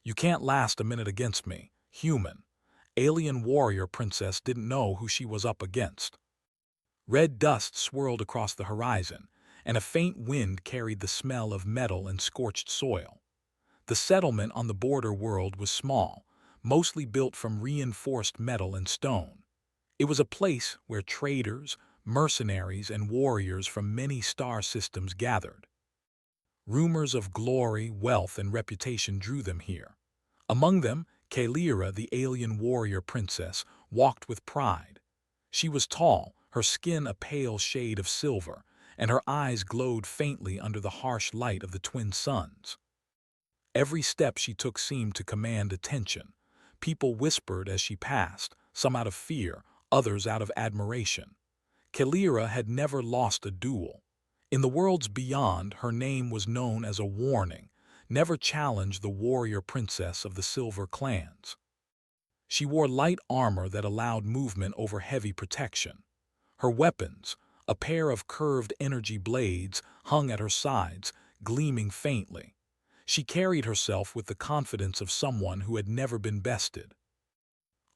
You can't last a minute against me, human. Alien warrior princess didn't know who she was up against. Red dust swirled across the horizon, and a faint wind carried the smell of metal and scorched soil. The settlement on the border world was small, mostly built from reinforced metal and stone. It was a place where traders, mercenaries, and warriors from many star systems gathered. Rumors of glory, wealth, and reputation drew them here. Among them, Kalira, the alien warrior princess, walked with pride. She was tall, her skin a pale shade of silver, and her eyes glowed faintly under the harsh light of the twin suns. Every step she took seemed to command attention. People whispered as she passed, some out of fear, others out of admiration. Kalira had never lost a duel. In the worlds beyond, her name was known as a warning: never challenge the warrior princess of the Silver Clans. She wore light armor that allowed movement over heavy protection. Her weapons, a pair of curved energy blades, hung at her sides, gleaming faintly. She carried herself with the confidence of someone who had never been bested.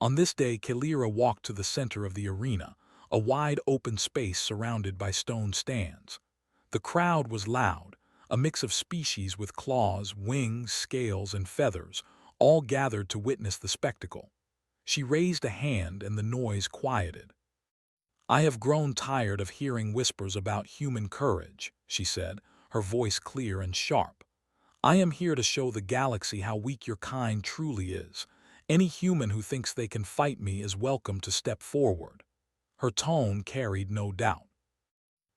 On this day, Kalira walked to the center of the arena, a wide open space surrounded by stone stands. The crowd was loud, a mix of species with claws, wings, scales, and feathers, all gathered to witness the spectacle. She raised a hand and the noise quieted. "I have grown tired of hearing whispers about human courage," she said, her voice clear and sharp. "I am here to show the galaxy how weak your kind truly is. Any human who thinks they can fight me is welcome to step forward." Her tone carried no doubt.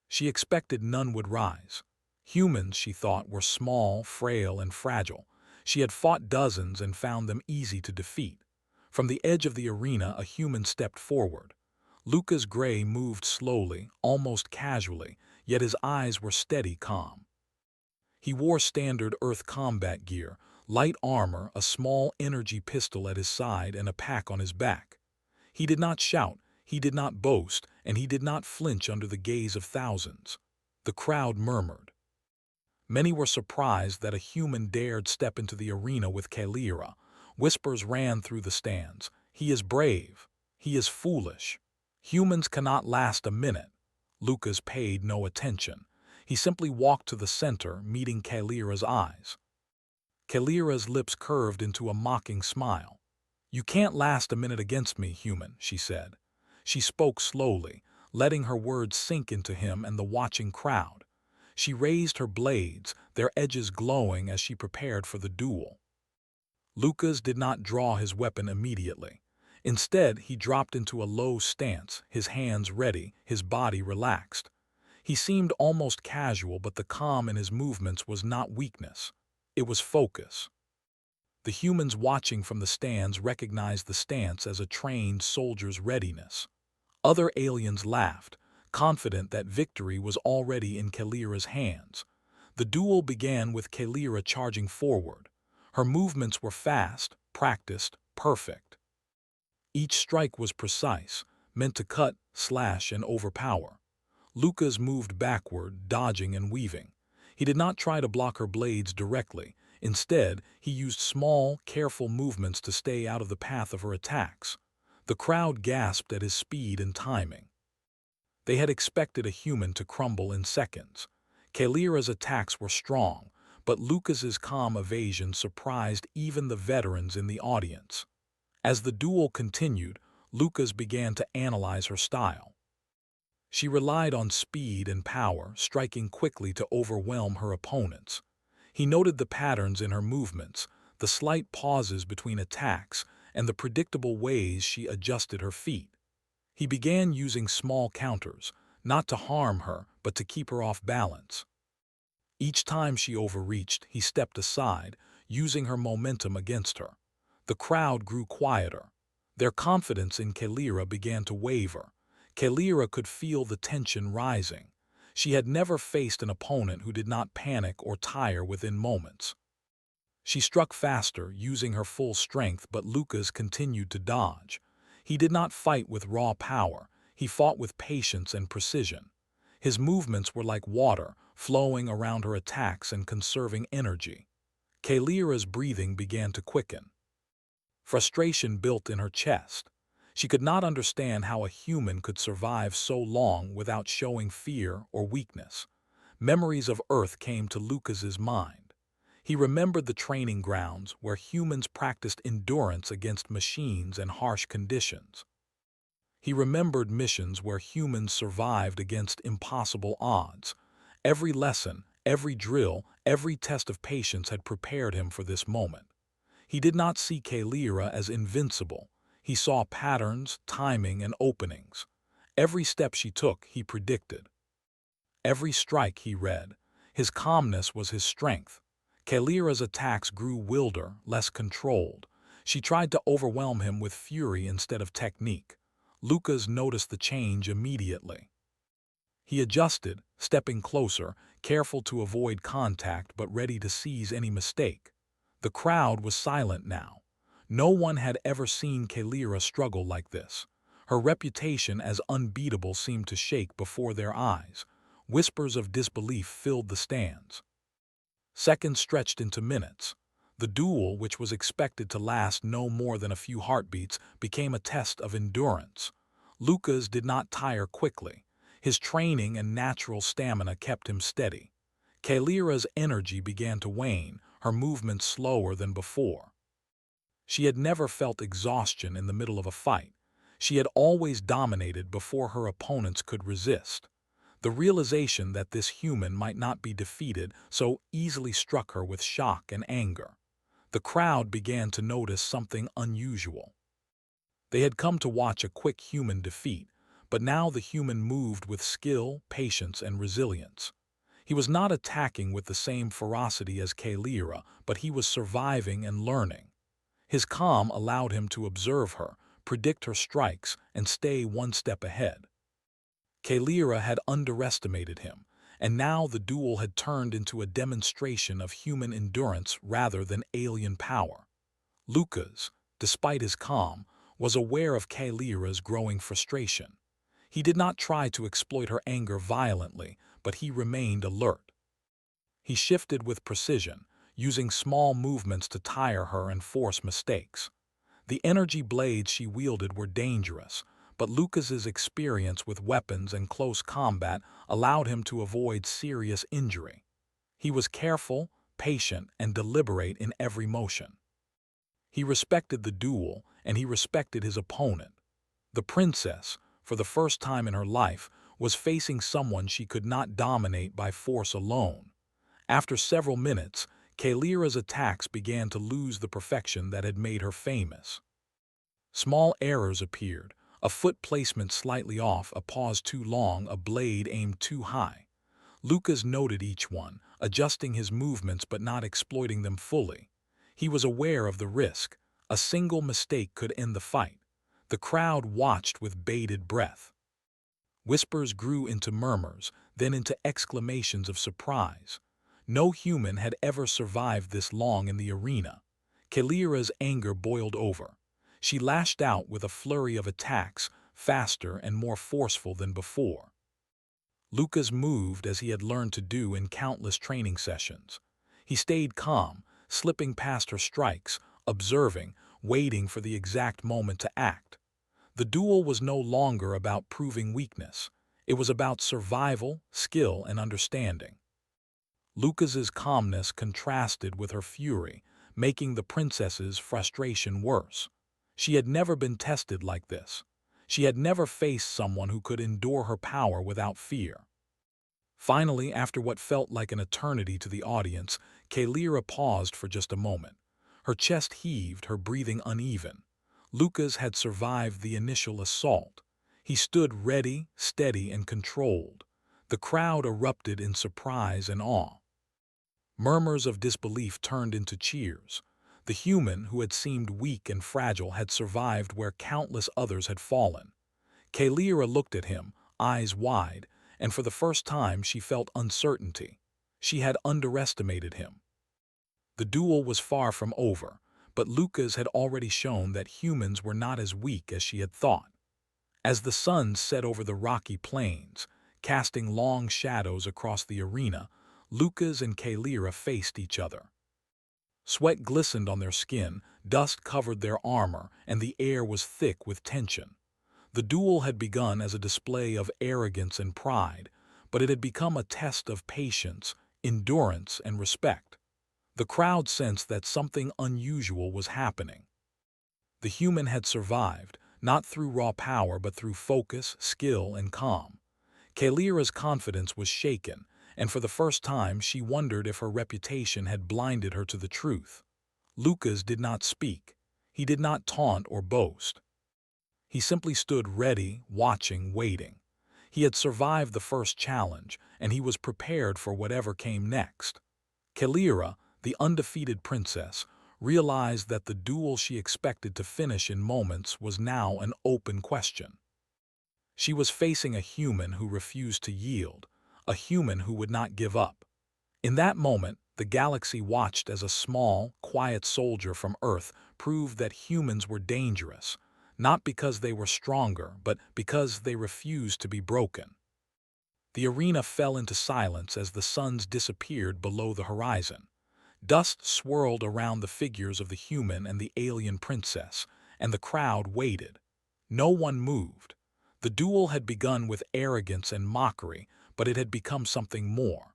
She expected none would rise. Humans, she thought, were small, frail, and fragile. She had fought dozens and found them easy to defeat. From the edge of the arena, a human stepped forward. Lucas Gray moved slowly, almost casually, yet his eyes were steady, calm. He wore standard Earth combat gear, light armor, a small energy pistol at his side, and a pack on his back. He did not shout, he did not boast, and he did not flinch under the gaze of thousands. The crowd murmured. Many were surprised that a human dared step into the arena with Kalira. Whispers ran through the stands. "He is brave. He is foolish. Humans cannot last a minute." Lucas paid no attention. He simply walked to the center, meeting Kalira's eyes. Kalira's lips curved into a mocking smile. "You can't last a minute against me, human," she said. She spoke slowly, letting her words sink into him and the watching crowd. She raised her blades, their edges glowing as she prepared for the duel. Lucas did not draw his weapon immediately. Instead, he dropped into a low stance, his hands ready, his body relaxed. He seemed almost casual, but the calm in his movements was not weakness. It was focus. The humans watching from the stands recognized the stance as a trained soldier's readiness. Other aliens laughed, confident that victory was already in Kalira's hands. The duel began with Kalira charging forward. Her movements were fast, practiced, perfect. Each strike was precise, meant to cut, slash, and overpower. Lucas moved backward, dodging and weaving. He did not try to block her blades directly. Instead, he used small, careful movements to stay out of the path of her attacks. The crowd gasped at his speed and timing. They had expected a human to crumble in seconds. Kalira's attacks were strong, but Lucas's calm evasion surprised even the veterans in the audience. As the duel continued, Lucas began to analyze her style. She relied on speed and power, striking quickly to overwhelm her opponents. He noted the patterns in her movements, the slight pauses between attacks, and the predictable ways she adjusted her feet. He began using small counters, not to harm her, but to keep her off balance. Each time she overreached, he stepped aside, using her momentum against her. The crowd grew quieter. Their confidence in Kalira began to waver. Kalira could feel the tension rising. She had never faced an opponent who did not panic or tire within moments. She struck faster, using her full strength, but Lucas continued to dodge. He did not fight with raw power. He fought with patience and precision. His movements were like water, flowing around her attacks and conserving energy. Kalira's breathing began to quicken. Frustration built in her chest. She could not understand how a human could survive so long without showing fear or weakness. Memories of Earth came to Lucas's mind. He remembered the training grounds where humans practiced endurance against machines and harsh conditions. He remembered missions where humans survived against impossible odds. Every lesson, every drill, every test of patience had prepared him for this moment. He did not see Kalira as invincible. He saw patterns, timing, and openings. Every step she took, he predicted. Every strike he read. His calmness was his strength. Kalira's attacks grew wilder, less controlled. She tried to overwhelm him with fury instead of technique. Lucas noticed the change immediately. He adjusted, stepping closer, careful to avoid contact but ready to seize any mistake. The crowd was silent now. No one had ever seen Kalira struggle like this. Her reputation as unbeatable seemed to shake before their eyes. Whispers of disbelief filled the stands. Seconds stretched into minutes. The duel, which was expected to last no more than a few heartbeats, became a test of endurance. Lucas did not tire quickly. His training and natural stamina kept him steady. Kalira's energy began to wane, her movements slower than before. She had never felt exhaustion in the middle of a fight. She had always dominated before her opponents could resist. The realization that this human might not be defeated so easily struck her with shock and anger. The crowd began to notice something unusual. They had come to watch a quick human defeat, but now the human moved with skill, patience, and resilience. He was not attacking with the same ferocity as Kalira, but he was surviving and learning. His calm allowed him to observe her, predict her strikes, and stay one step ahead. Kalira had underestimated him, and now the duel had turned into a demonstration of human endurance rather than alien power. Lucas, despite his calm, was aware of Kalira's growing frustration. He did not try to exploit her anger violently, but he remained alert. He shifted with precision, using small movements to tire her and force mistakes. The energy blades she wielded were dangerous, but Lucas's experience with weapons and close combat allowed him to avoid serious injury. He was careful, patient, and deliberate in every motion. He respected the duel, and he respected his opponent. The princess, for the first time in her life, was facing someone she could not dominate by force alone. After several minutes, Kalira's attacks began to lose the perfection that had made her famous. Small errors appeared, a foot placement slightly off, a pause too long, a blade aimed too high. Lucas noted each one, adjusting his movements but not exploiting them fully. He was aware of the risk. A single mistake could end the fight. The crowd watched with bated breath. Whispers grew into murmurs, then into exclamations of surprise. No human had ever survived this long in the arena. Kalira's anger boiled over. She lashed out with a flurry of attacks, faster and more forceful than before. Lucas moved as he had learned to do in countless training sessions. He stayed calm, slipping past her strikes, observing, waiting for the exact moment to act. The duel was no longer about proving weakness. It was about survival, skill, and understanding. Lucas's calmness contrasted with her fury, making the princess's frustration worse. She had never been tested like this. She had never faced someone who could endure her power without fear. Finally, after what felt like an eternity to the audience, Kalira paused for just a moment. Her chest heaved, her breathing uneven. Lucas had survived the initial assault. He stood ready, steady, and controlled. The crowd erupted in surprise and awe. Murmurs of disbelief turned into cheers. The human, who had seemed weak and fragile, had survived where countless others had fallen. Kalira looked at him, eyes wide, and for the first time she felt uncertainty. She had underestimated him. The duel was far from over, but Lucas had already shown that humans were not as weak as she had thought. As the sun set over the rocky plains, casting long shadows across the arena, Lucas and Kalira faced each other. Sweat glistened on their skin, dust covered their armor, and the air was thick with tension. The duel had begun as a display of arrogance and pride, but it had become a test of patience, endurance, and respect. The crowd sensed that something unusual was happening. The human had survived, not through raw power but through focus, skill, and calm. Kalira's confidence was shaken, and for the first time she wondered if her reputation had blinded her to the truth. Lucas did not speak. He did not taunt or boast. He simply stood ready, watching, waiting. He had survived the first challenge, and he was prepared for whatever came next. Kalira, the undefeated princess, realized that the duel she expected to finish in moments was now an open question. She was facing a human who refused to yield, a human who would not give up. In that moment, the galaxy watched as a small, quiet soldier from Earth proved that humans were dangerous, not because they were stronger, but because they refused to be broken. The arena fell into silence as the suns disappeared below the horizon. Dust swirled around the figures of the human and the alien princess, and the crowd waited. No one moved. The duel had begun with arrogance and mockery, but it had become something more.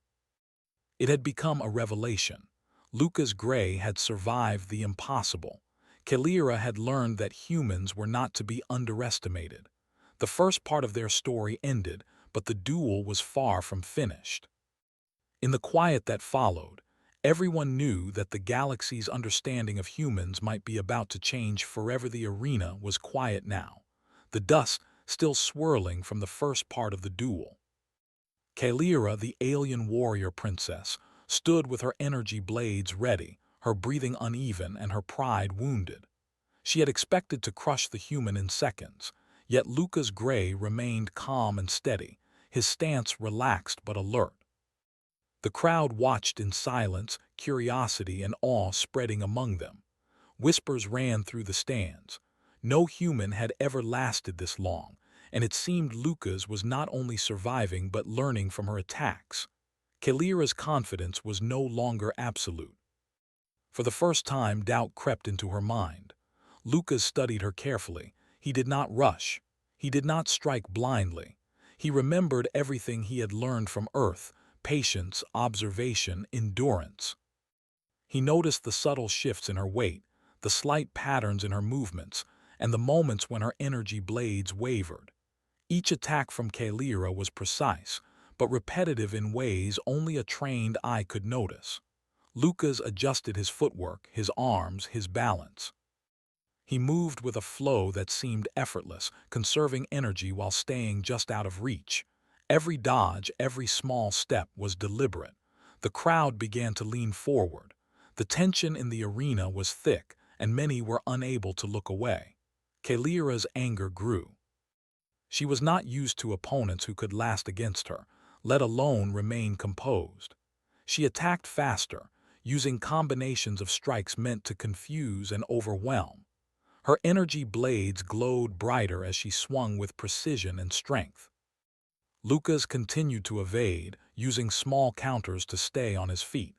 It had become a revelation. Lucas Gray had survived the impossible. Kalira had learned that humans were not to be underestimated. The first part of their story ended, but the duel was far from finished. In the quiet that followed, everyone knew that the galaxy's understanding of humans might be about to change forever. The arena was quiet now, the dust still swirling from the first part of the duel. Kalira, the alien warrior princess, stood with her energy blades ready, her breathing uneven and her pride wounded. She had expected to crush the human in seconds, yet Lucas Gray remained calm and steady, his stance relaxed but alert. The crowd watched in silence, curiosity and awe spreading among them. Whispers ran through the stands. No human had ever lasted this long, and it seemed Lucas was not only surviving but learning from her attacks. Kalira's confidence was no longer absolute. For the first time, doubt crept into her mind. Lucas studied her carefully. He did not rush. He did not strike blindly. He remembered everything he had learned from Earth: patience, observation, endurance. He noticed the subtle shifts in her weight, the slight patterns in her movements, and the moments when her energy blades wavered. Each attack from Kalira was precise, but repetitive in ways only a trained eye could notice. Lucas adjusted his footwork, his arms, his balance. He moved with a flow that seemed effortless, conserving energy while staying just out of reach. Every dodge, every small step was deliberate. The crowd began to lean forward. The tension in the arena was thick, and many were unable to look away. Kalira's anger grew. She was not used to opponents who could last against her, let alone remain composed. She attacked faster, using combinations of strikes meant to confuse and overwhelm. Her energy blades glowed brighter as she swung with precision and strength. Lucas continued to evade, using small counters to stay on his feet.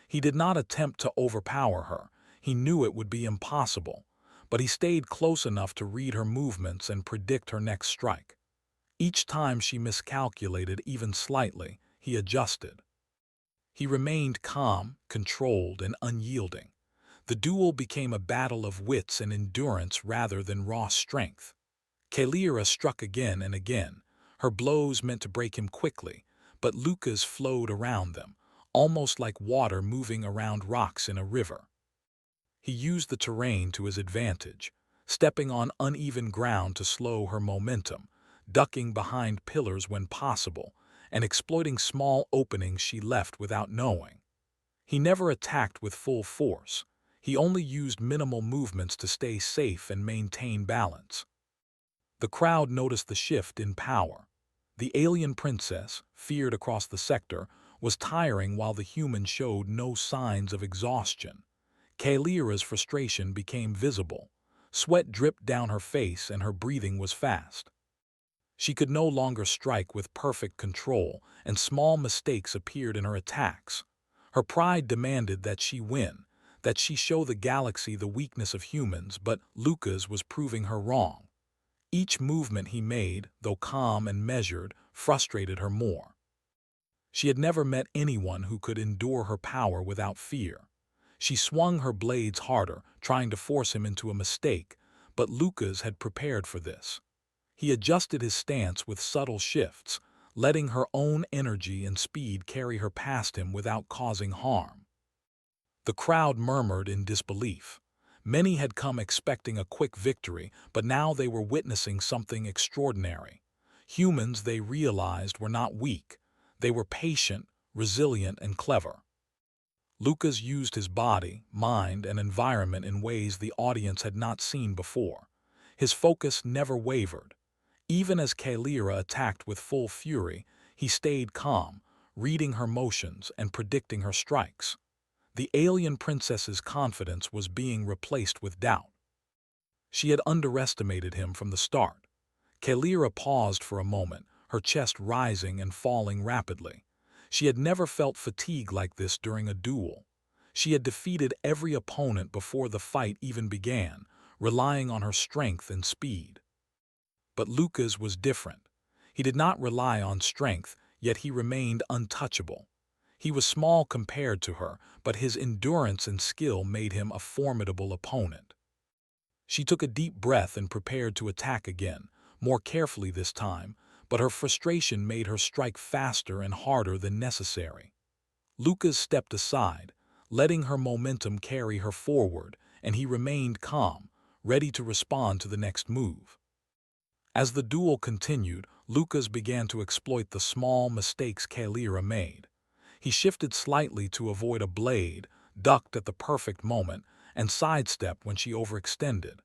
He did not attempt to overpower her. He knew it would be impossible, but he stayed close enough to read her movements and predict her next strike. Each time she miscalculated even slightly, he adjusted. He remained calm, controlled, and unyielding. The duel became a battle of wits and endurance rather than raw strength. Kalira struck again and again. Her blows meant to break him quickly, but Lucas flowed around them, almost like water moving around rocks in a river. He used the terrain to his advantage, stepping on uneven ground to slow her momentum, ducking behind pillars when possible, and exploiting small openings she left without knowing. He never attacked with full force. He only used minimal movements to stay safe and maintain balance. The crowd noticed the shift in power. The alien princess, feared across the sector, was tiring while the human showed no signs of exhaustion. Kalira's frustration became visible. Sweat dripped down her face and her breathing was fast. She could no longer strike with perfect control, and small mistakes appeared in her attacks. Her pride demanded that she win. that she show the galaxy the weakness of humans, but Lucas was proving her wrong. Each movement he made, though calm and measured, frustrated her more. She had never met anyone who could endure her power without fear. She swung her blades harder, trying to force him into a mistake, but Lucas had prepared for this. He adjusted his stance with subtle shifts, letting her own energy and speed carry her past him without causing harm. The crowd murmured in disbelief. Many had come expecting a quick victory, but now they were witnessing something extraordinary. Humans, they realized, were not weak. They were patient, resilient, and clever. Lucas used his body, mind, and environment in ways the audience had not seen before. His focus never wavered. Even as Kalira attacked with full fury, he stayed calm, reading her motions and predicting her strikes. The alien princess's confidence was being replaced with doubt. She had underestimated him from the start. Kalira paused for a moment, her chest rising and falling rapidly. She had never felt fatigue like this during a duel. She had defeated every opponent before the fight even began, relying on her strength and speed. But Lucas was different. He did not rely on strength, yet he remained untouchable. He was small compared to her, but his endurance and skill made him a formidable opponent. She took a deep breath and prepared to attack again, more carefully this time, but her frustration made her strike faster and harder than necessary. Lucas stepped aside, letting her momentum carry her forward, and he remained calm, ready to respond to the next move. As the duel continued, Lucas began to exploit the small mistakes Kalira made. He shifted slightly to avoid a blade, ducked at the perfect moment, and sidestepped when she overextended.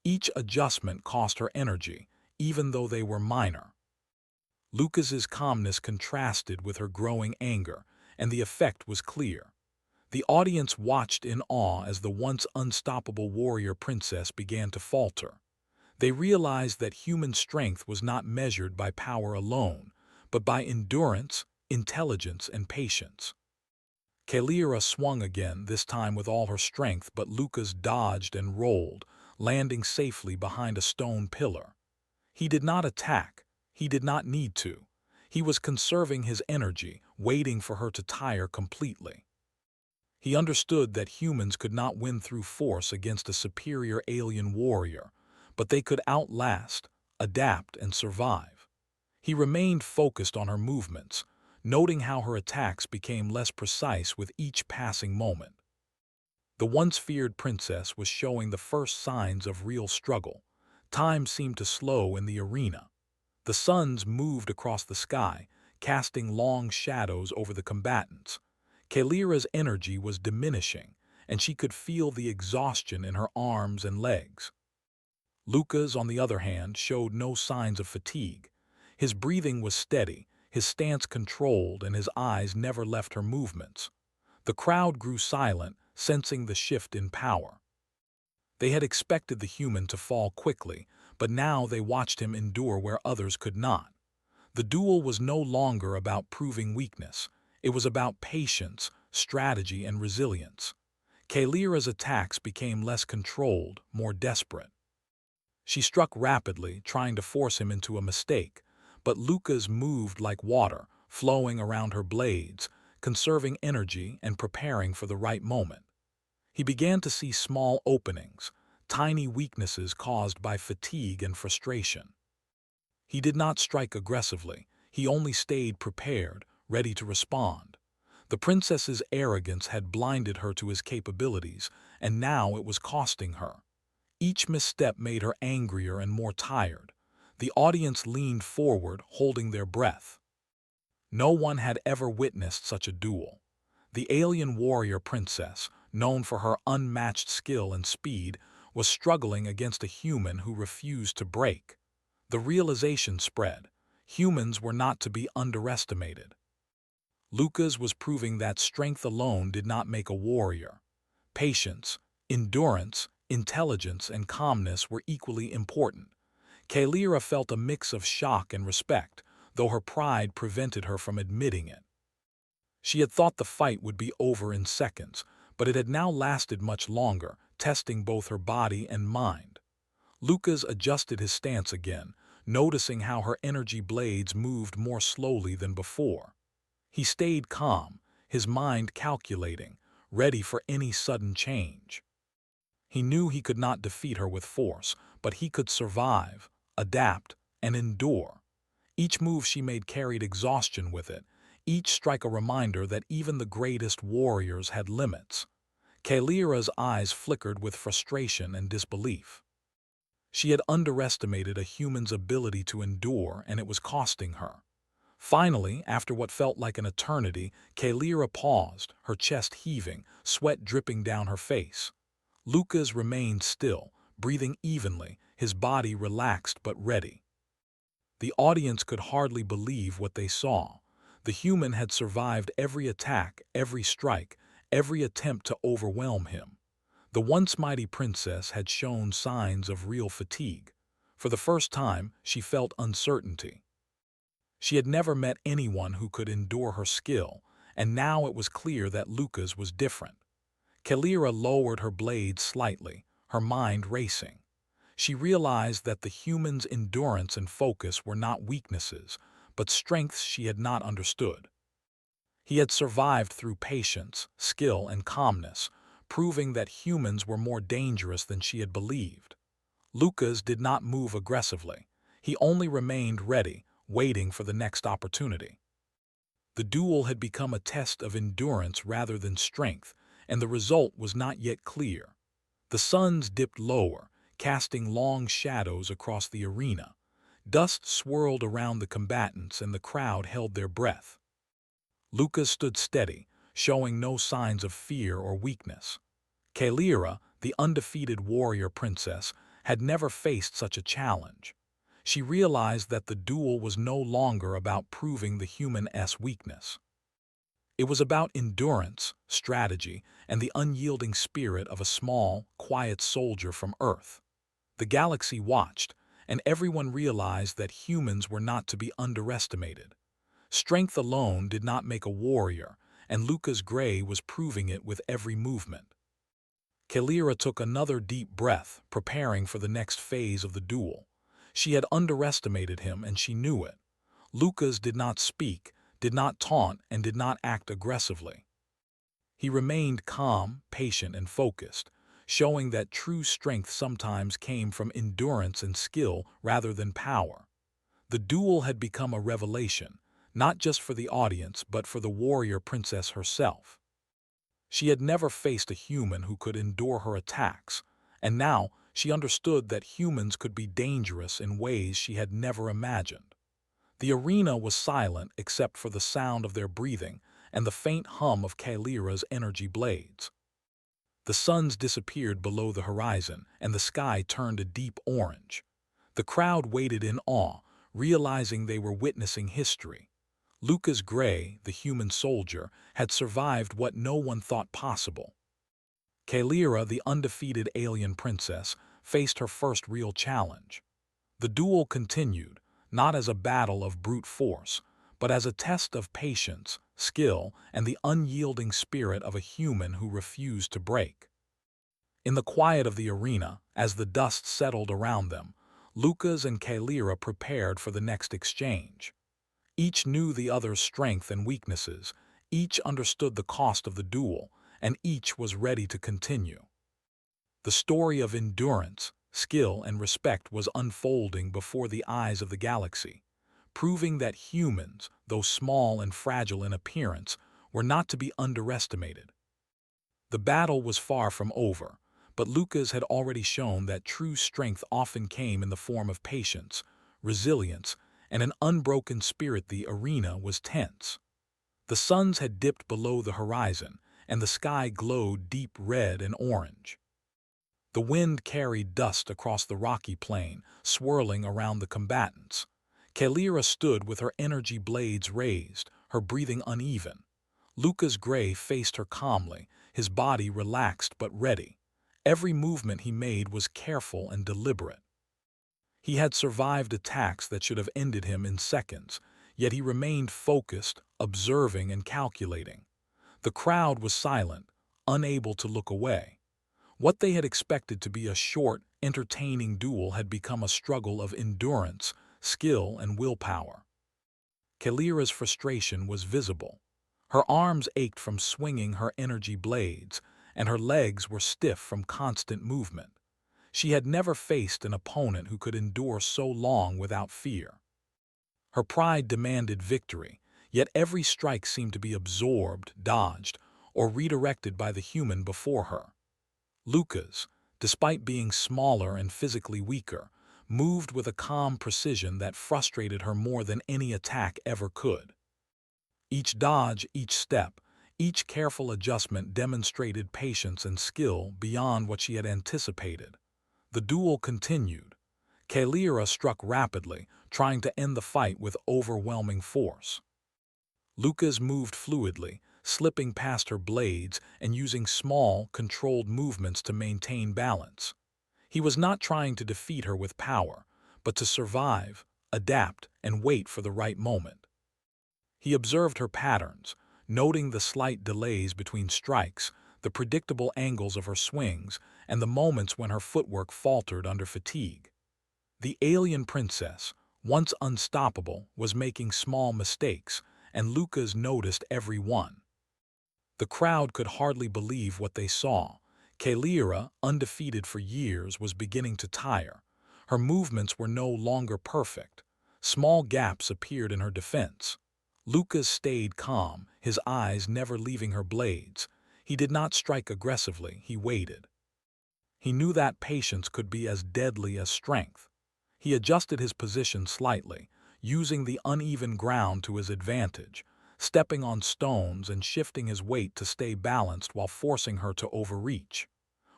Each adjustment cost her energy, even though they were minor. Lucas's calmness contrasted with her growing anger, and the effect was clear. The audience watched in awe as the once unstoppable warrior princess began to falter. They realized that human strength was not measured by power alone, but by endurance, intelligence, and patience. Kalira swung again, this time with all her strength, but Lucas dodged and rolled, landing safely behind a stone pillar. He did not attack. He did not need to. He was conserving his energy, waiting for her to tire completely. He understood that humans could not win through force against a superior alien warrior, but they could outlast, adapt, and survive. He remained focused on her movements, noting how her attacks became less precise with each passing moment. The once feared princess was showing the first signs of real struggle. Time seemed to slow in the arena. The suns moved across the sky, casting long shadows over the combatants. Kalira's energy was diminishing, and she could feel the exhaustion in her arms and legs. Lucas, on the other hand, showed no signs of fatigue. His breathing was steady, his stance controlled, and his eyes never left her movements. The crowd grew silent, sensing the shift in power. They had expected the human to fall quickly, but now they watched him endure where others could not. The duel was no longer about proving weakness. It was about patience, strategy, and resilience. Kalira's attacks became less controlled, more desperate. She struck rapidly, trying to force him into a mistake, but Lucas moved like water, flowing around her blades, conserving energy and preparing for the right moment. He began to see small openings, tiny weaknesses caused by fatigue and frustration. He did not strike aggressively, he only stayed prepared, ready to respond. The princess's arrogance had blinded her to his capabilities, and now it was costing her. Each misstep made her angrier and more tired. The audience leaned forward, holding their breath. No one had ever witnessed such a duel. The alien warrior princess, known for her unmatched skill and speed, was struggling against a human who refused to break. The realization spread. Humans were not to be underestimated. Lucas was proving that strength alone did not make a warrior. Patience, endurance, intelligence, and calmness were equally important. Kalira felt a mix of shock and respect, though her pride prevented her from admitting it. She had thought the fight would be over in seconds, but it had now lasted much longer, testing both her body and mind. Lucas adjusted his stance again, noticing how her energy blades moved more slowly than before. He stayed calm, his mind calculating, ready for any sudden change. He knew he could not defeat her with force, but he could survive, adapt, and endure. Each move she made carried exhaustion with it, each strike a reminder that even the greatest warriors had limits. Kalira's eyes flickered with frustration and disbelief. She had underestimated a human's ability to endure, and it was costing her. Finally, after what felt like an eternity, Kalira paused, her chest heaving, sweat dripping down her face. Lucas remained still, breathing evenly, his body relaxed but ready. The audience could hardly believe what they saw. The human had survived every attack, every strike, every attempt to overwhelm him. The once mighty princess had shown signs of real fatigue. For the first time, she felt uncertainty. She had never met anyone who could endure her skill, and now it was clear that Lucas was different. Kalira lowered her blades slightly, her mind racing. She realized that the human's endurance and focus were not weaknesses, but strengths she had not understood. He had survived through patience, skill, and calmness, proving that humans were more dangerous than she had believed. Lucas did not move aggressively. He only remained ready, waiting for the next opportunity. The duel had become a test of endurance rather than strength, and the result was not yet clear. The suns dipped lower, casting long shadows across the arena. Dust swirled around the combatants and the crowd held their breath. Lucas stood steady, showing no signs of fear or weakness. Kalira, the undefeated warrior princess, had never faced such a challenge. She realized that the duel was no longer about proving the human's weakness. It was about endurance, strategy, and the unyielding spirit of a small, quiet soldier from Earth. The galaxy watched, and everyone realized that humans were not to be underestimated. Strength alone did not make a warrior, and Lucas Gray was proving it with every movement. Kalira took another deep breath, preparing for the next phase of the duel. She had underestimated him, and she knew it. Lucas did not speak, did not taunt, and did not act aggressively. He remained calm, patient, and focused, showing that true strength sometimes came from endurance and skill rather than power. The duel had become a revelation, not just for the audience but for the warrior princess herself. She had never faced a human who could endure her attacks, and now she understood that humans could be dangerous in ways she had never imagined. The arena was silent except for the sound of their breathing and the faint hum of Kalira's energy blades. The suns disappeared below the horizon, and the sky turned a deep orange. The crowd waited in awe, realizing they were witnessing history. Lucas Gray, the human soldier, had survived what no one thought possible. Kalira, the undefeated alien princess, faced her first real challenge. The duel continued, not as a battle of brute force, but as a test of patience, skill, and the unyielding spirit of a human who refused to break. In the quiet of the arena, as the dust settled around them, Lucas and Kalira prepared for the next exchange. Each knew the other's strength and weaknesses, each understood the cost of the duel, and each was ready to continue. The story of endurance, skill, and respect was unfolding before the eyes of the galaxy, proving that humans, though small and fragile in appearance, were not to be underestimated. The battle was far from over, but Lucas had already shown that true strength often came in the form of patience, resilience, and an unbroken spirit. The arena was tense. The suns had dipped below the horizon, and the sky glowed deep red and orange. The wind carried dust across the rocky plain, swirling around the combatants. Kalira stood with her energy blades raised, her breathing uneven. Lucas Gray faced her calmly, his body relaxed but ready. Every movement he made was careful and deliberate. He had survived attacks that should have ended him in seconds, yet he remained focused, observing, and calculating. The crowd was silent, unable to look away. What they had expected to be a short, entertaining duel had become a struggle of endurance, skill, and willpower. Kalira's frustration was visible. Her arms ached from swinging her energy blades, and her legs were stiff from constant movement. She had never faced an opponent who could endure so long without fear. Her pride demanded victory, yet every strike seemed to be absorbed, dodged, or redirected by the human before her. Lucas, despite being smaller and physically weaker, moved with a calm precision that frustrated her more than any attack ever could. Each dodge, each step, each careful adjustment demonstrated patience and skill beyond what she had anticipated. The duel continued. Kalira struck rapidly, trying to end the fight with overwhelming force. Lucas moved fluidly, slipping past her blades and using small, controlled movements to maintain balance. He was not trying to defeat her with power, but to survive, adapt, and wait for the right moment. He observed her patterns, noting the slight delays between strikes, the predictable angles of her swings, and the moments when her footwork faltered under fatigue. The alien princess, once unstoppable, was making small mistakes, and Lucas noticed every one. The crowd could hardly believe what they saw. Kalira, undefeated for years, was beginning to tire. Her movements were no longer perfect. Small gaps appeared in her defense. Lucas stayed calm, his eyes never leaving her blades. He did not strike aggressively, he waited. He knew that patience could be as deadly as strength. He adjusted his position slightly, using the uneven ground to his advantage, stepping on stones and shifting his weight to stay balanced while forcing her to overreach.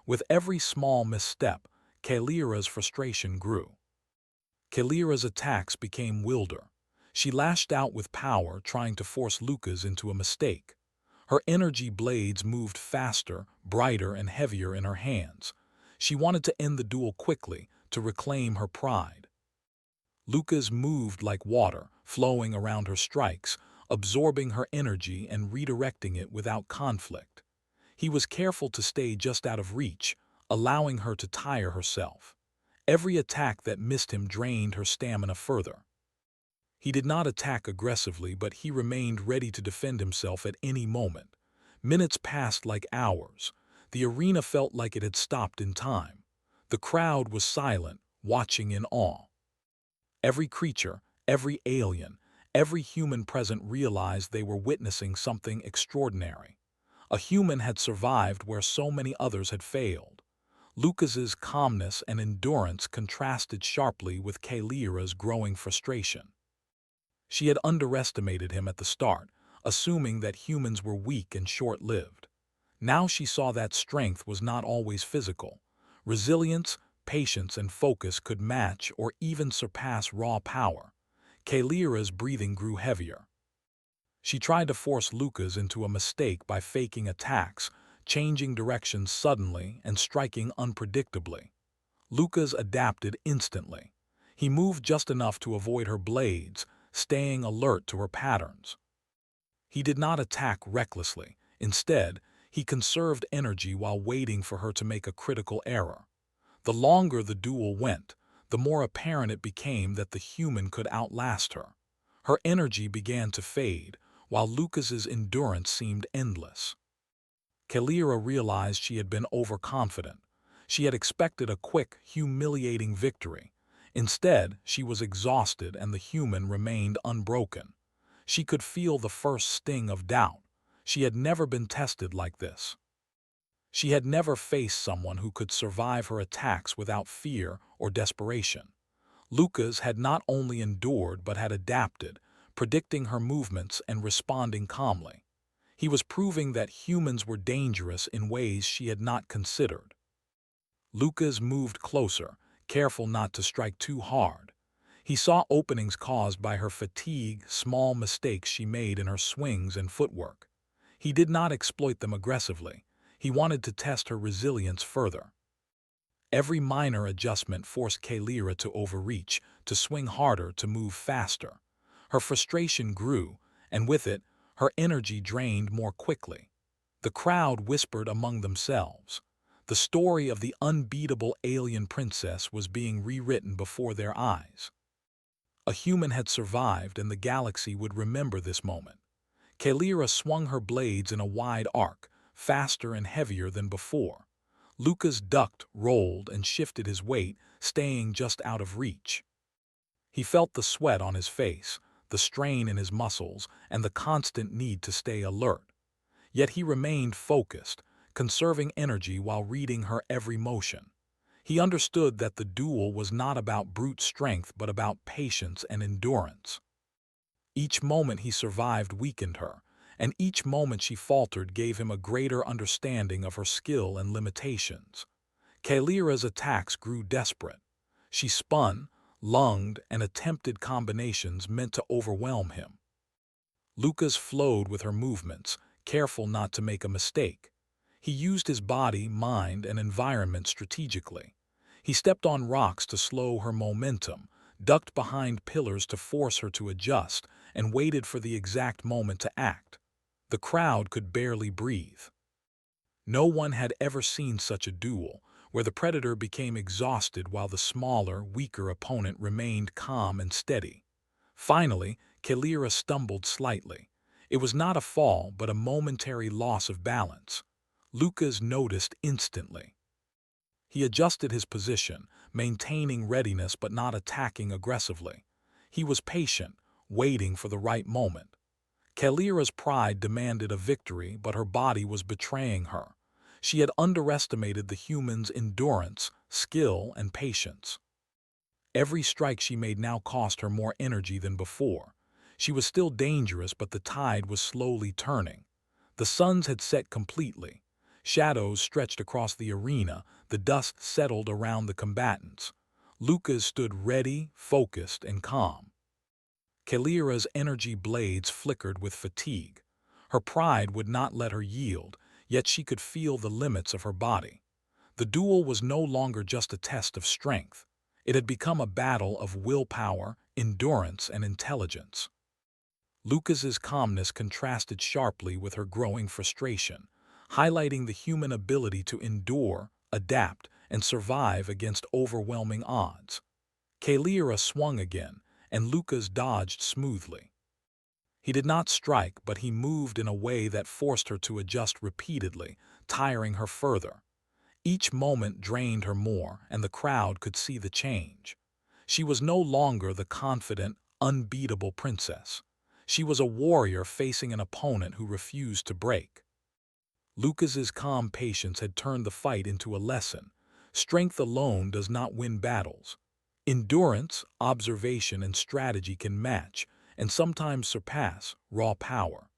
With every small misstep, Kalira's frustration grew. Kalira's attacks became wilder. She lashed out with power, trying to force Lucas into a mistake. Her energy blades moved faster, brighter, and heavier in her hands. She wanted to end the duel quickly, to reclaim her pride. Lucas moved like water, flowing around her strikes, absorbing her energy and redirecting it without conflict. He was careful to stay just out of reach, allowing her to tire herself. Every attack that missed him drained her stamina further. He did not attack aggressively, but he remained ready to defend himself at any moment. Minutes passed like hours. The arena felt like it had stopped in time. The crowd was silent, watching in awe. Every creature, every alien, every human present realized they were witnessing something extraordinary. A human had survived where so many others had failed. Lucas's calmness and endurance contrasted sharply with Kalira's growing frustration. She had underestimated him at the start, assuming that humans were weak and short-lived. Now she saw that strength was not always physical. Resilience, patience, and focus could match or even surpass raw power. Kalira's breathing grew heavier. She tried to force Lucas into a mistake by faking attacks, changing directions suddenly and striking unpredictably. Lucas adapted instantly. He moved just enough to avoid her blades, staying alert to her patterns. He did not attack recklessly. Instead, he conserved energy while waiting for her to make a critical error. The longer the duel went, the more apparent it became that the human could outlast her. Her energy began to fade, while Lucas's endurance seemed endless. Kalira realized she had been overconfident. She had expected a quick, humiliating victory. Instead, she was exhausted and the human remained unbroken. She could feel the first sting of doubt. She had never been tested like this. She had never faced someone who could survive her attacks without fear or desperation. Lucas had not only endured but had adapted, predicting her movements and responding calmly. He was proving that humans were dangerous in ways she had not considered. Lucas moved closer, careful not to strike too hard. He saw openings caused by her fatigue, small mistakes she made in her swings and footwork. He did not exploit them aggressively. He wanted to test her resilience further. Every minor adjustment forced Kalira to overreach, to swing harder, to move faster. Her frustration grew, and with it, her energy drained more quickly. The crowd whispered among themselves. The story of the unbeatable alien princess was being rewritten before their eyes. A human had survived, and the galaxy would remember this moment. Kalira swung her blades in a wide arc, faster and heavier than before. Lucas ducked, rolled, and shifted his weight, staying just out of reach. He felt the sweat on his face, the strain in his muscles, and the constant need to stay alert. Yet he remained focused, conserving energy while reading her every motion. He understood that the duel was not about brute strength but about patience and endurance. Each moment he survived weakened her, and each moment she faltered gave him a greater understanding of her skill and limitations. Kalira's attacks grew desperate. She spun, lunged, and attempted combinations meant to overwhelm him. Lucas flowed with her movements, careful not to make a mistake. He used his body, mind, and environment strategically. He stepped on rocks to slow her momentum, ducked behind pillars to force her to adjust, and waited for the exact moment to act. The crowd could barely breathe. No one had ever seen such a duel, where the predator became exhausted while the smaller, weaker opponent remained calm and steady. Finally, Kalira stumbled slightly. It was not a fall, but a momentary loss of balance. Lucas noticed instantly. He adjusted his position, maintaining readiness but not attacking aggressively. He was patient, waiting for the right moment. Kalira's pride demanded a victory, but her body was betraying her. She had underestimated the human's endurance, skill, and patience. Every strike she made now cost her more energy than before. She was still dangerous, but the tide was slowly turning. The suns had set completely. Shadows stretched across the arena, the dust settled around the combatants. Lucas stood ready, focused, and calm. Kalira's energy blades flickered with fatigue. Her pride would not let her yield, yet she could feel the limits of her body. The duel was no longer just a test of strength. It had become a battle of willpower, endurance, and intelligence. Lucas's calmness contrasted sharply with her growing frustration, highlighting the human ability to endure, adapt, and survive against overwhelming odds. Kalira swung again, and Lucas dodged smoothly. He did not strike, but he moved in a way that forced her to adjust repeatedly, tiring her further. Each moment drained her more, and the crowd could see the change. She was no longer the confident, unbeatable princess. She was a warrior facing an opponent who refused to break. Lucas's calm patience had turned the fight into a lesson. Strength alone does not win battles. Endurance, observation, and strategy can match, and sometimes surpass, raw power.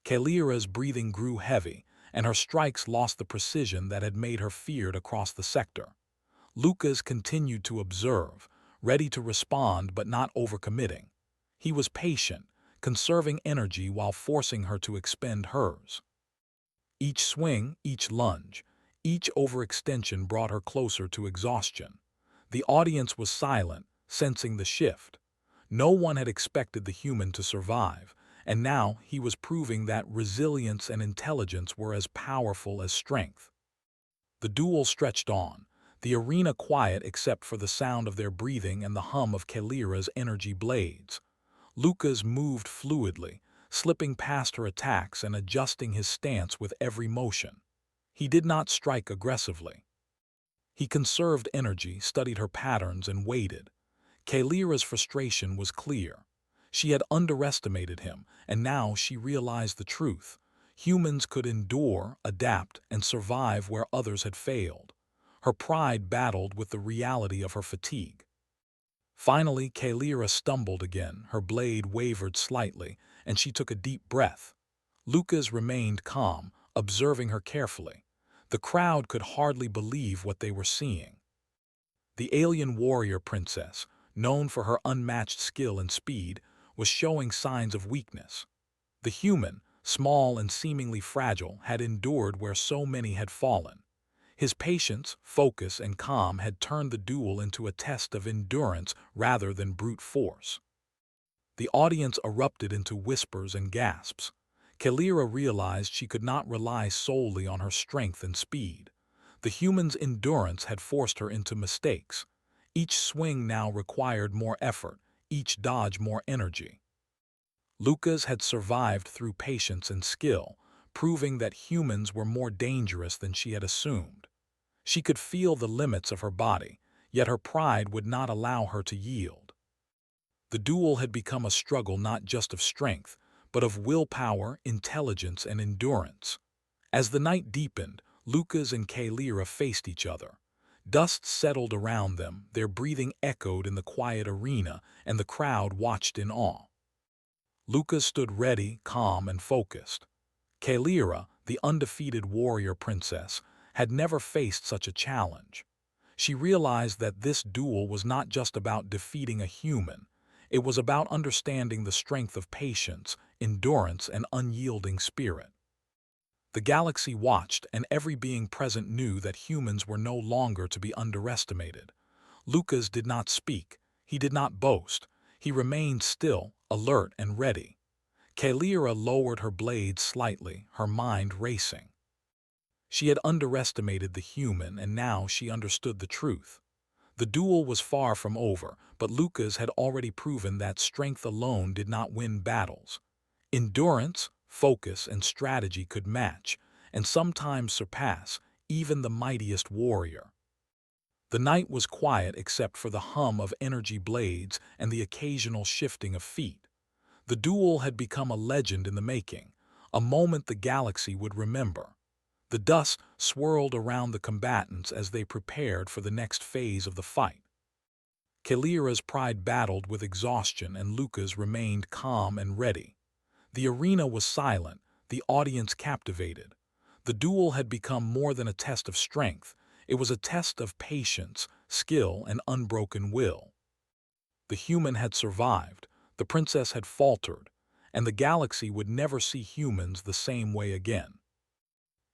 Kalira's breathing grew heavy, and her strikes lost the precision that had made her feared across the sector. Lucas continued to observe, ready to respond but not overcommitting. He was patient, conserving energy while forcing her to expend hers. Each swing, each lunge, each overextension brought her closer to exhaustion. The audience was silent, sensing the shift. No one had expected the human to survive, and now he was proving that resilience and intelligence were as powerful as strength. The duel stretched on, the arena quiet except for the sound of their breathing and the hum of Kalira's energy blades. Lucas moved fluidly, slipping past her attacks and adjusting his stance with every motion. He did not strike aggressively. He conserved energy, studied her patterns, and waited. Kalira's frustration was clear. She had underestimated him, and now she realized the truth. Humans could endure, adapt, and survive where others had failed. Her pride battled with the reality of her fatigue. Finally, Kalira stumbled again, her blade wavered slightly, and she took a deep breath. Lucas remained calm, observing her carefully. The crowd could hardly believe what they were seeing. The alien warrior princess, known for her unmatched skill and speed, was showing signs of weakness. The human, small and seemingly fragile, had endured where so many had fallen. His patience, focus, and calm had turned the duel into a test of endurance rather than brute force. The audience erupted into whispers and gasps. Kalira realized she could not rely solely on her strength and speed. The human's endurance had forced her into mistakes. Each swing now required more effort, each dodge more energy. Lucas had survived through patience and skill, proving that humans were more dangerous than she had assumed. She could feel the limits of her body, yet her pride would not allow her to yield. The duel had become a struggle not just of strength, but of willpower, intelligence, and endurance. As the night deepened, Lucas and Kalira faced each other. Dust settled around them, their breathing echoed in the quiet arena, and the crowd watched in awe. Lucas stood ready, calm, and focused. Kalira, the undefeated warrior princess, had never faced such a challenge. She realized that this duel was not just about defeating a human. It was about understanding the strength of patience, endurance, and unyielding spirit. The galaxy watched, and every being present knew that humans were no longer to be underestimated. Lucas did not speak. He did not boast. He remained still, alert, and ready. Kalira lowered her blades slightly, her mind racing. She had underestimated the human, and now she understood the truth. The duel was far from over, but Lucas had already proven that strength alone did not win battles. Endurance, focus, and strategy could match, and sometimes surpass, even the mightiest warrior. The night was quiet except for the hum of energy blades and the occasional shifting of feet. The duel had become a legend in the making, a moment the galaxy would remember. The dust swirled around the combatants as they prepared for the next phase of the fight. Kalira's pride battled with exhaustion, and Lucas remained calm and ready. The arena was silent, the audience captivated. The duel had become more than a test of strength. It was a test of patience, skill, and unbroken will. The human had survived, the princess had faltered, and the galaxy would never see humans the same way again.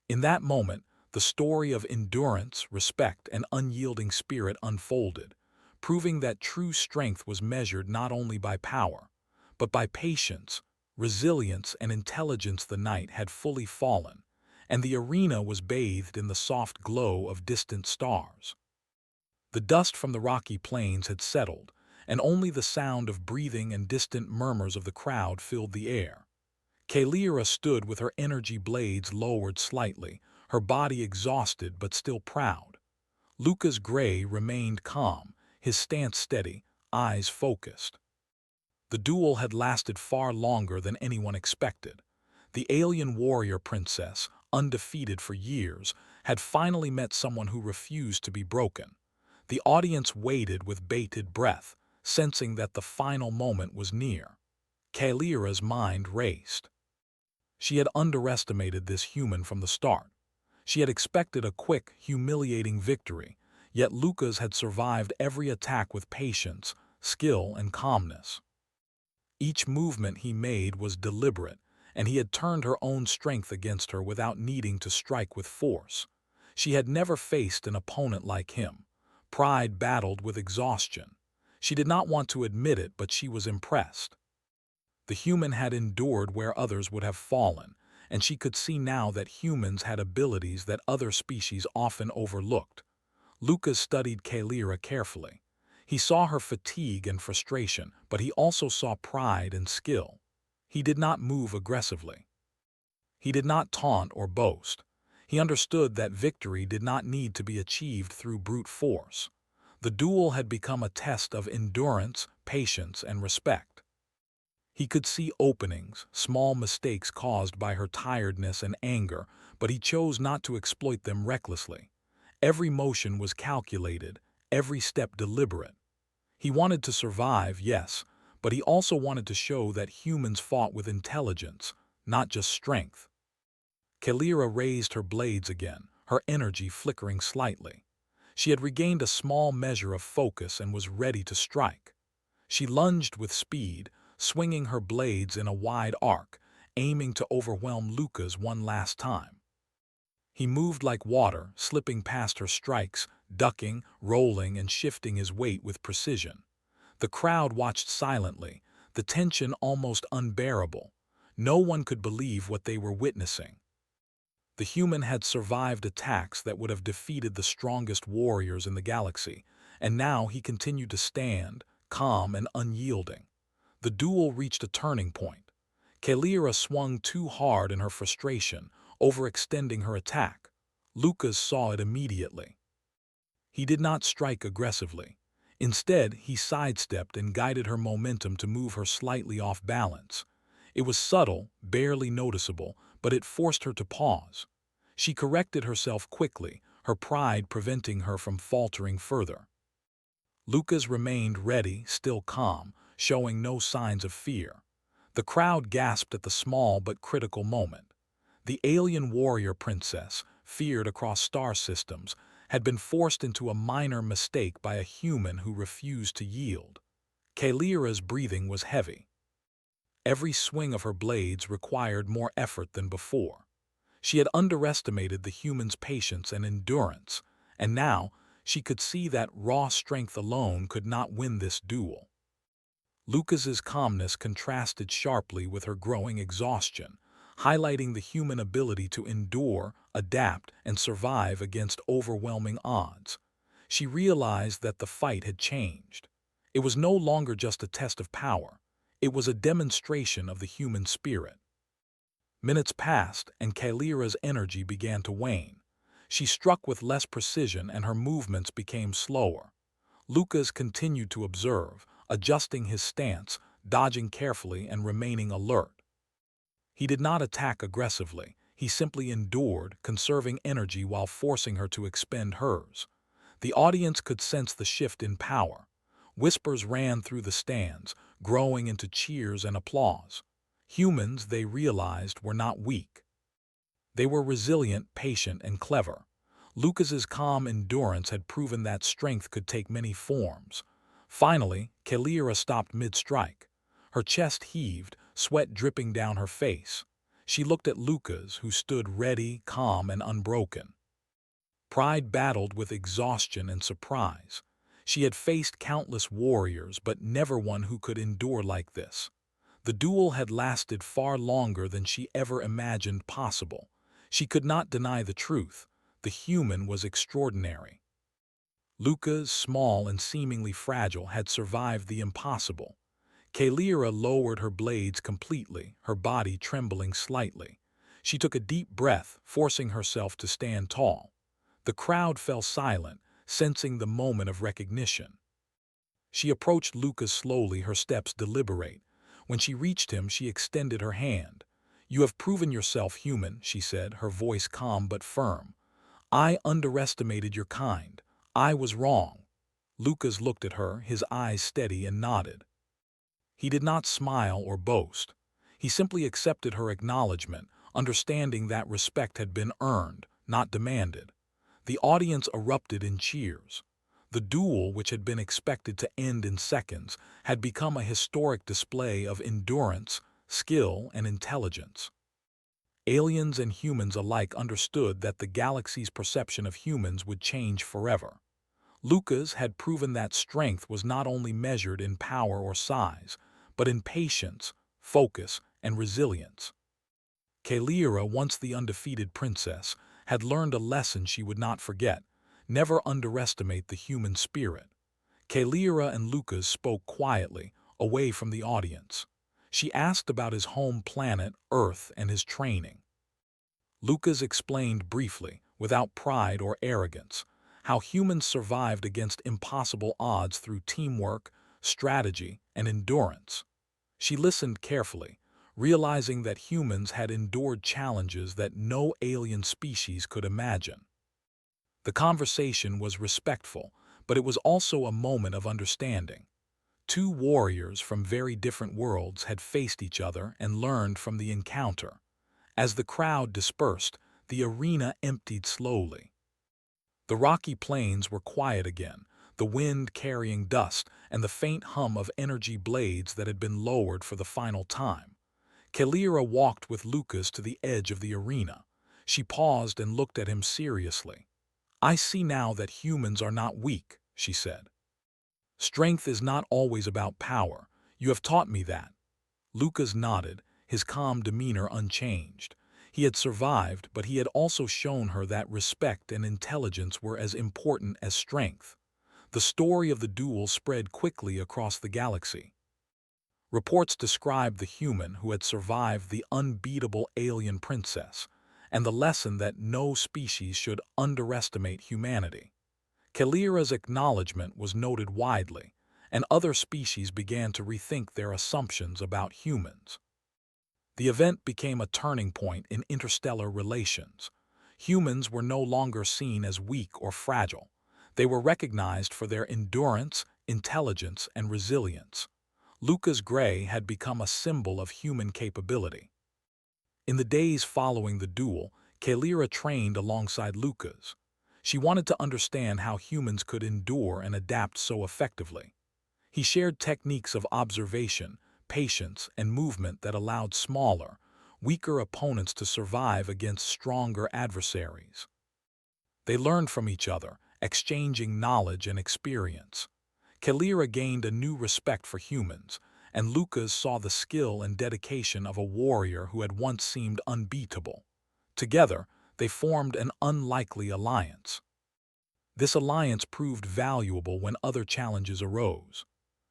In that moment, the story of endurance, respect, and unyielding spirit unfolded, proving that true strength was measured not only by power, but by patience, resilience, and intelligence. The night had fully fallen, and the arena was bathed in the soft glow of distant stars. The dust from the rocky plains had settled, and only the sound of breathing and distant murmurs of the crowd filled the air. Kalira stood with her energy blades lowered slightly, her body exhausted but still proud. Lucas Gray remained calm, his stance steady, eyes focused. The duel had lasted far longer than anyone expected. The alien warrior princess, undefeated for years, had finally met someone who refused to be broken. The audience waited with bated breath, sensing that the final moment was near. Kalira's mind raced. She had underestimated this human from the start. She had expected a quick, humiliating victory, yet Lucas had survived every attack with patience, skill, and calmness. Each movement he made was deliberate, and he had turned her own strength against her without needing to strike with force. She had never faced an opponent like him. Pride battled with exhaustion. She did not want to admit it, but she was impressed. The human had endured where others would have fallen, and she could see now that humans had abilities that other species often overlooked. Lucas studied Kalira carefully. He saw her fatigue and frustration, but he also saw pride and skill. He did not move aggressively. He did not taunt or boast. He understood that victory did not need to be achieved through brute force. The duel had become a test of endurance, patience, and respect. He could see openings, small mistakes caused by her tiredness and anger, but he chose not to exploit them recklessly. Every motion was calculated, every step deliberate. He wanted to survive, yes, but he also wanted to show that humans fought with intelligence, not just strength. Kalira raised her blades again, her energy flickering slightly. She had regained a small measure of focus and was ready to strike. She lunged with speed, swinging her blades in a wide arc, aiming to overwhelm Lucas one last time. He moved like water, slipping past her strikes, ducking, rolling, and shifting his weight with precision. The crowd watched silently, the tension almost unbearable. No one could believe what they were witnessing. The human had survived attacks that would have defeated the strongest warriors in the galaxy, and now he continued to stand, calm and unyielding. The duel reached a turning point. Kalira swung too hard in her frustration, overextending her attack. Lucas saw it immediately. He did not strike aggressively. Instead, he sidestepped and guided her momentum to move her slightly off balance. It was subtle, barely noticeable, but it forced her to pause. She corrected herself quickly, her pride preventing her from faltering further. Lucas remained ready, still calm, showing no signs of fear. The crowd gasped at the small but critical moment. The alien warrior princess, feared across star systems, had been forced into a minor mistake by a human who refused to yield. Kalira's breathing was heavy. Every swing of her blades required more effort than before. She had underestimated the human's patience and endurance, and now she could see that raw strength alone could not win this duel. Lucas's calmness contrasted sharply with her growing exhaustion, highlighting the human ability to endure, adapt, and survive against overwhelming odds. She realized that the fight had changed. It was no longer just a test of power. It was a demonstration of the human spirit. Minutes passed, and Kalira's energy began to wane. She struck with less precision and her movements became slower. Lucas continued to observe, adjusting his stance, dodging carefully and remaining alert. He did not attack aggressively. He simply endured, conserving energy while forcing her to expend hers. The audience could sense the shift in power. Whispers ran through the stands, growing into cheers and applause. Humans, they realized, were not weak. They were resilient, patient, and clever. Lucas's calm endurance had proven that strength could take many forms. Finally, Kalira stopped mid-strike. Her chest heaved, sweat dripping down her face. She looked at Lucas, who stood ready, calm, and unbroken. Pride battled with exhaustion and surprise. She had faced countless warriors, but never one who could endure like this. The duel had lasted far longer than she ever imagined possible. She could not deny the truth. The human was extraordinary. Lucas, small and seemingly fragile, had survived the impossible. Kalira lowered her blades completely, her body trembling slightly. She took a deep breath, forcing herself to stand tall. The crowd fell silent, sensing the moment of recognition. She approached Lucas slowly, her steps deliberate. When she reached him, she extended her hand. "You have proven yourself human," she said, her voice calm but firm. "I underestimated your kind. I was wrong." Lucas looked at her, his eyes steady, and nodded. He did not smile or boast. He simply accepted her acknowledgement, understanding that respect had been earned, not demanded. The audience erupted in cheers. The duel, which had been expected to end in seconds, had become a historic display of endurance, skill, and intelligence. Aliens and humans alike understood that the galaxy's perception of humans would change forever. Lucas had proven that strength was not only measured in power or size, but in patience, focus, and resilience. Kalira, once the undefeated princess, had learned a lesson she would not forget: never underestimate the human spirit. Kalira and Lucas spoke quietly, away from the audience. She asked about his home planet, Earth, and his training. Lucas explained briefly, without pride or arrogance, how humans survived against impossible odds through teamwork, strategy, and endurance. She listened carefully, realizing that humans had endured challenges that no alien species could imagine. The conversation was respectful, but it was also a moment of understanding. Two warriors from very different worlds had faced each other and learned from the encounter. As the crowd dispersed, the arena emptied slowly. The rocky plains were quiet again, the wind carrying dust and the faint hum of energy blades that had been lowered for the final time. Kalira walked with Lucas to the edge of the arena. She paused and looked at him seriously. "I see now that humans are not weak," she said. "Strength is not always about power. You have taught me that." Lucas nodded, his calm demeanor unchanged. He had survived, but he had also shown her that respect and intelligence were as important as strength. The story of the duel spread quickly across the galaxy. Reports described the human who had survived the unbeatable alien princess, and the lesson that no species should underestimate humanity. Kalira's acknowledgement was noted widely, and other species began to rethink their assumptions about humans. The event became a turning point in interstellar relations. Humans were no longer seen as weak or fragile. They were recognized for their endurance, intelligence, and resilience. Lucas Gray had become a symbol of human capability. In the days following the duel, Kalira trained alongside Lucas. She wanted to understand how humans could endure and adapt so effectively. He shared techniques of observation, patience, and movement that allowed smaller, weaker opponents to survive against stronger adversaries. They learned from each other, exchanging knowledge and experience. Kalira gained a new respect for humans, and Lucas saw the skill and dedication of a warrior who had once seemed unbeatable. Together, they formed an unlikely alliance. This alliance proved valuable when other challenges arose.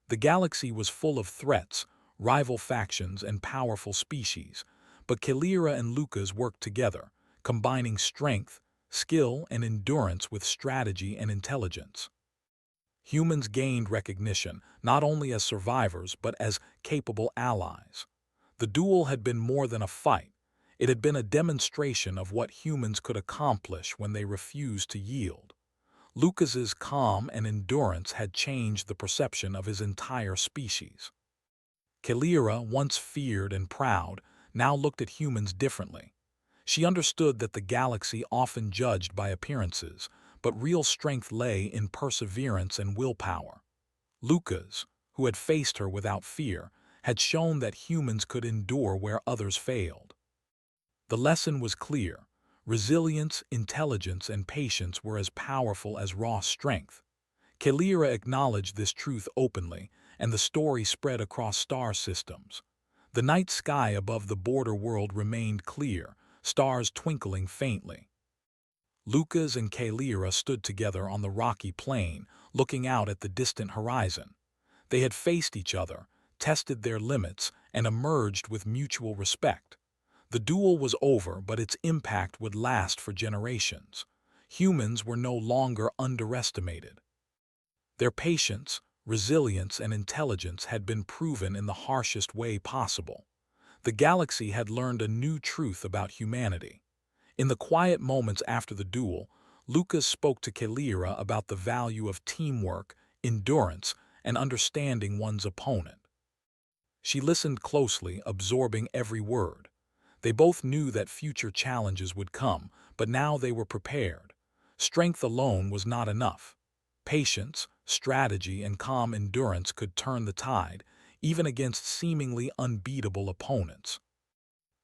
The galaxy was full of threats, rival factions, and powerful species, but Kalira and Lucas worked together, combining strength, skill, and endurance with strategy and intelligence. Humans gained recognition not only as survivors but as capable allies. The duel had been more than a fight. It had been a demonstration of what humans could accomplish when they refused to yield. Lucas's calm and endurance had changed the perception of his entire species. Kalira, once feared and proud, now looked at humans differently. She understood that the galaxy often judged by appearances, but real strength lay in perseverance and willpower. Lucas, who had faced her without fear, had shown that humans could endure where others failed. The lesson was clear. Resilience, intelligence, and patience were as powerful as raw strength. Kalira acknowledged this truth openly, and the story spread across star systems. The night sky above the border world remained clear, stars twinkling faintly. Lucas and Kalira stood together on the rocky plain, looking out at the distant horizon. They had faced each other, tested their limits, and emerged with mutual respect. The duel was over, but its impact would last for generations. Humans were no longer underestimated. Their patience, resilience, and intelligence had been proven in the harshest way possible. The galaxy had learned a new truth about humanity. In the quiet moments after the duel, Lucas spoke to Kalira about the value of teamwork, endurance, and understanding one's opponent. She listened closely, absorbing every word. They both knew that future challenges would come, but now they were prepared. Strength alone was not enough. Patience, strategy, and calm endurance could turn the tide, even against seemingly unbeatable opponents.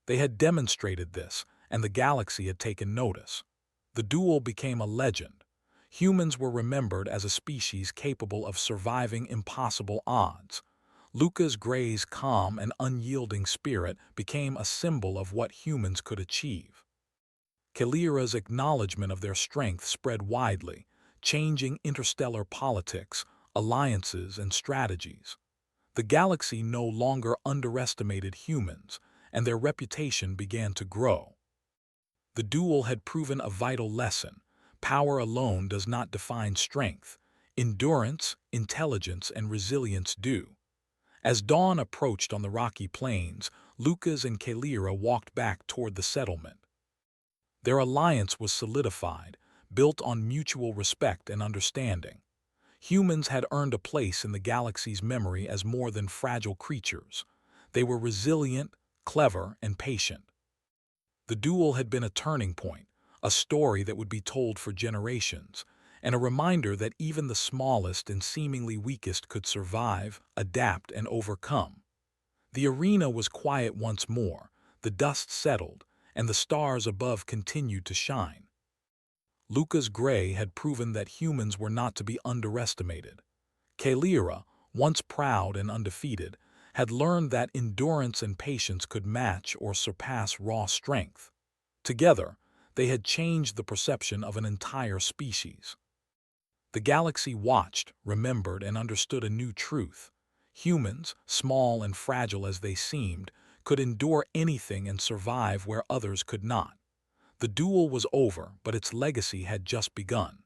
They had demonstrated this, and the galaxy had taken notice. The duel became a legend. Humans were remembered as a species capable of surviving impossible odds. Lucas Gray's calm and unyielding spirit became a symbol of what humans could achieve. Kalira's acknowledgement of their strength spread widely, changing interstellar politics, alliances, and strategies. The galaxy no longer underestimated humans, and their reputation began to grow. The duel had proven a vital lesson. Power alone does not define strength. Endurance, intelligence, and resilience do. As dawn approached on the rocky plains, Lucas and Kalira walked back toward the settlement. Their alliance was solidified, built on mutual respect and understanding. Humans had earned a place in the galaxy's memory as more than fragile creatures. They were resilient, clever, and patient. The duel had been a turning point, a story that would be told for generations, and a reminder that even the smallest and seemingly weakest could survive, adapt, and overcome. The arena was quiet once more, the dust settled, and the stars above continued to shine. Lucas Gray had proven that humans were not to be underestimated. Kalira, once proud and undefeated, had learned that endurance and patience could match or surpass raw strength. Together, they had changed the perception of an entire species. The galaxy watched, remembered, and understood a new truth. Humans, small and fragile as they seemed, could endure anything and survive where others could not. The duel was over, but its legacy had just begun.